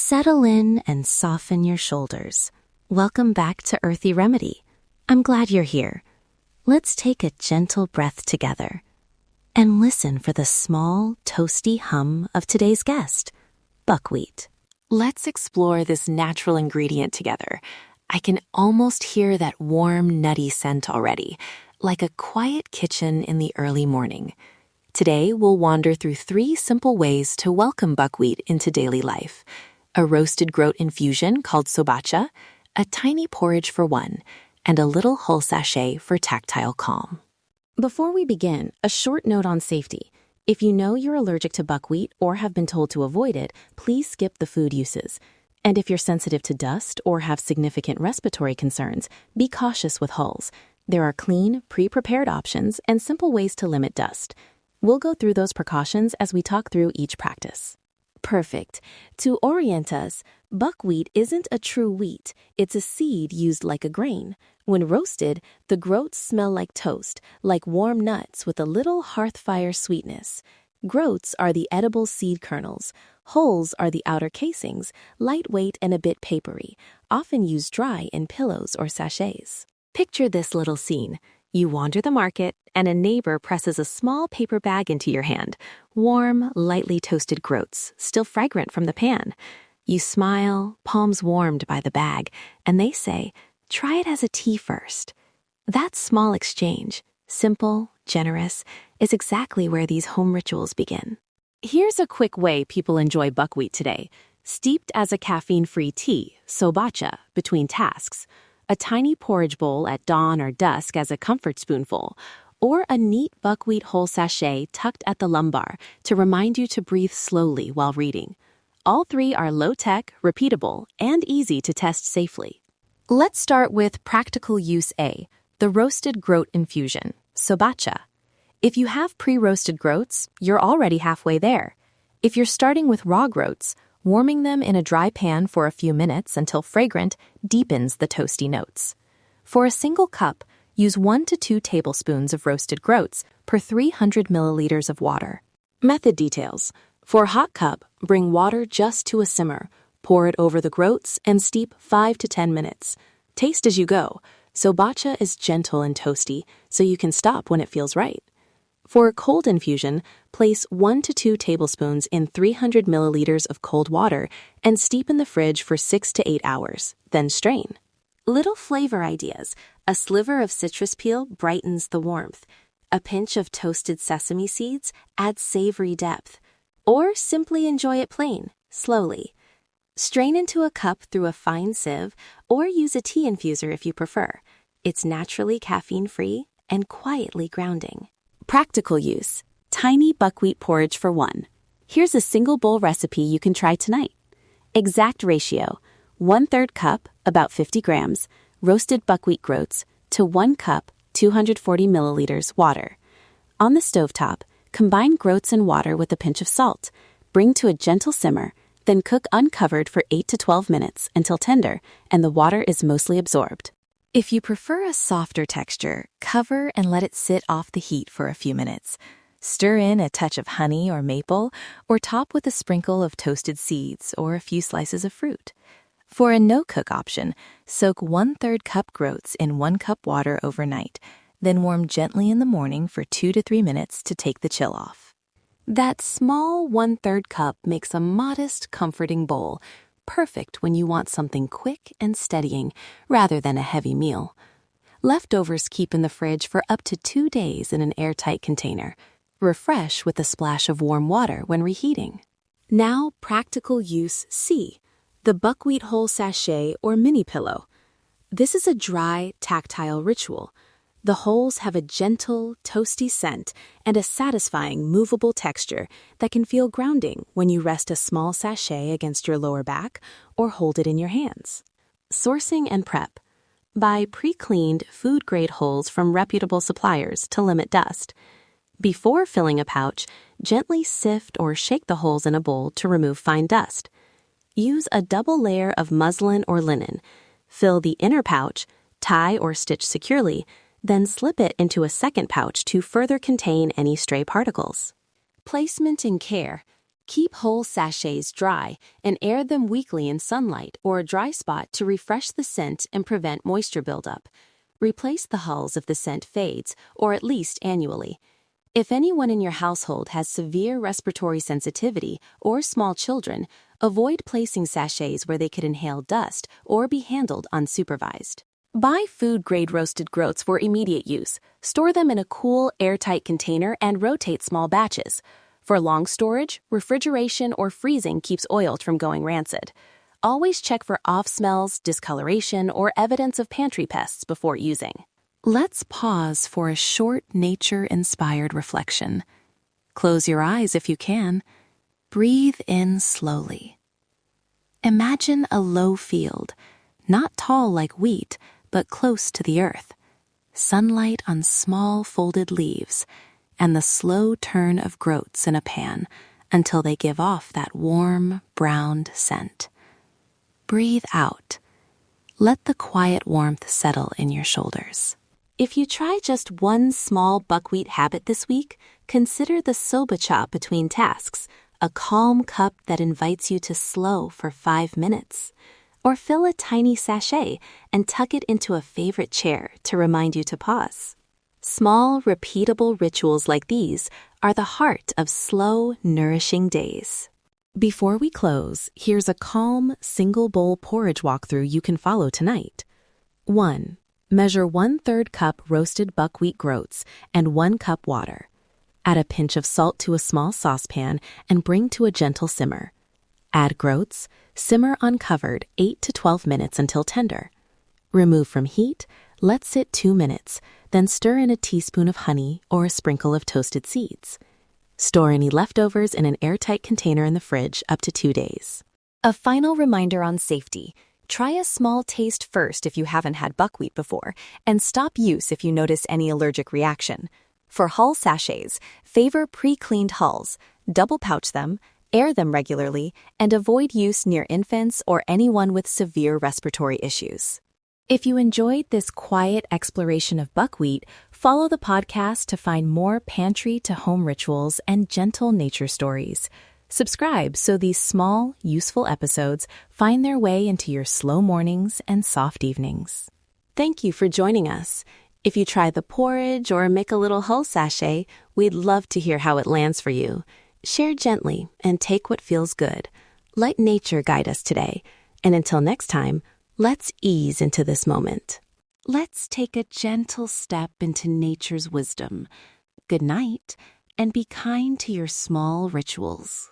Settle in and soften your shoulders. Welcome back to Earthy Remedy. I'm glad you're here. Let's take a gentle breath together and listen for the small, toasty hum of today's guest, buckwheat. Let's explore this natural ingredient together. I can almost hear that warm, nutty scent already, like a quiet kitchen in the early morning. Today, we'll wander through 3 simple ways to welcome buckwheat into daily life. A roasted groat infusion called sobacha, a tiny porridge for one, and a little whole sachet for tactile calm. Before we begin, a short note on safety. If you know you're allergic to buckwheat or have been told to avoid it, please skip the food uses. And if you're sensitive to dust or have significant respiratory concerns, be cautious with hulls. There are clean, pre-prepared options and simple ways to limit dust. We'll go through those precautions as we talk through each practice. Perfect. To orient us, buckwheat isn't a true wheat. It's a seed used like a grain. When roasted, the groats smell like toast, like warm nuts with a little hearth fire sweetness. Groats are the edible seed kernels. Hulls are the outer casings, lightweight and a bit papery, often used dry in pillows or sachets. Picture this little scene. You wander the market, and a neighbor presses a small paper bag into your hand. Warm, lightly toasted groats, still fragrant from the pan. You smile, palms warmed by the bag, and they say, "Try it as a tea first." That small exchange, simple, generous, is exactly where these home rituals begin. Here's a quick way people enjoy buckwheat today. Steeped as a caffeine-free tea, sobacha, between tasks. A tiny porridge bowl at dawn or dusk as a comfort spoonful, or a neat buckwheat whole sachet tucked at the lumbar to remind you to breathe slowly while reading. All 3 are low-tech, repeatable, and easy to test safely. Let's start with practical use A, the roasted groat infusion, sobacha. If you have pre-roasted groats, you're already halfway there. If you're starting with raw groats, warming them in a dry pan for a few minutes until fragrant deepens the toasty notes. For a single cup, use 1 to 2 tablespoons of roasted groats per 300 milliliters of water. Method details. For a hot cup, bring water just to a simmer, pour it over the groats, and steep 5 to 10 minutes. Taste as you go. Sobacha is gentle and toasty, so you can stop when it feels right. For a cold infusion, place 1 to 2 tablespoons in 300 milliliters of cold water and steep in the fridge for 6 to 8 hours, then strain. Little flavor ideas. A sliver of citrus peel brightens the warmth. A pinch of toasted sesame seeds adds savory depth. Or simply enjoy it plain, slowly. Strain into a cup through a fine sieve or use a tea infuser if you prefer. It's naturally caffeine-free and quietly grounding. Practical use. Tiny buckwheat porridge for one. Here's a single bowl recipe you can try tonight. Exact ratio: 1/3 cup, about 50 grams, roasted buckwheat groats to 1 cup, 240 milliliters water. On the stovetop, combine groats and water with a pinch of salt. Bring to a gentle simmer, then cook uncovered for 8 to 12 minutes until tender and the water is mostly absorbed. If you prefer a softer texture, cover and let it sit off the heat for a few minutes. Stir in a touch of honey or maple, or top with a sprinkle of toasted seeds or a few slices of fruit. For a no-cook option, soak 1/3 cup groats in 1 cup water overnight, then warm gently in the morning for 2 to 3 minutes to take the chill off. That small 1/3 cup makes a modest, comforting bowl, perfect when you want something quick and steadying rather than a heavy meal. Leftovers keep in the fridge for up to 2 days in an airtight container. Refresh with a splash of warm water when reheating. Now, practical use C, the buckwheat whole sachet or mini pillow. This is a dry, tactile ritual. The hulls have a gentle, toasty scent and a satisfying, movable texture that can feel grounding when you rest a small sachet against your lower back or hold it in your hands. Sourcing and prep. Buy pre-cleaned, food-grade hulls from reputable suppliers to limit dust. Before filling a pouch, gently sift or shake the hulls in a bowl to remove fine dust. Use a double layer of muslin or linen. Fill the inner pouch, tie or stitch securely, then slip it into a second pouch to further contain any stray particles. Placement and care. Keep whole sachets dry and air them weekly in sunlight or a dry spot to refresh the scent and prevent moisture buildup. Replace the hulls if the scent fades, or at least annually. If anyone in your household has severe respiratory sensitivity or small children, avoid placing sachets where they could inhale dust or be handled unsupervised. Buy food-grade roasted groats for immediate use. Store them in a cool, airtight container and rotate small batches. For long storage, refrigeration or freezing keeps oils from going rancid. Always check for off smells, discoloration, or evidence of pantry pests before using. Let's pause for a short nature-inspired reflection. Close your eyes if you can. Breathe in slowly. Imagine a low field, not tall like wheat, but close to the earth. Sunlight on small folded leaves, and the slow turn of groats in a pan until they give off that warm, browned scent. Breathe out. Let the quiet warmth settle in your shoulders. If you try just one small buckwheat habit this week, consider the soba chop between tasks, a calm cup that invites you to slow for 5 minutes. Or fill a tiny sachet and tuck it into a favorite chair to remind you to pause. Small, repeatable rituals like these are the heart of slow, nourishing days. Before we close, here's a calm, single-bowl porridge walkthrough you can follow tonight. 1. Measure 1/3 cup roasted buckwheat groats and 1 cup water. Add a pinch of salt to a small saucepan and bring to a gentle simmer. Add groats, simmer uncovered 8 to 12 minutes until tender. Remove from heat, let sit 2 minutes, then stir in a teaspoon of honey or a sprinkle of toasted seeds. Store any leftovers in an airtight container in the fridge up to 2 days. A final reminder on safety. Try a small taste first if you haven't had buckwheat before, and stop use if you notice any allergic reaction. For hull sachets, favor pre-cleaned hulls, double pouch them, air them regularly, and avoid use near infants or anyone with severe respiratory issues. If you enjoyed this quiet exploration of buckwheat, follow the podcast to find more pantry-to-home rituals and gentle nature stories. Subscribe so these small, useful episodes find their way into your slow mornings and soft evenings. Thank you for joining us. If you try the porridge or make a little hull sachet, we'd love to hear how it lands for you. Share gently and take what feels good. Let nature guide us today. And until next time, let's ease into this moment. Let's take a gentle step into nature's wisdom. Good night, and be kind to your small rituals.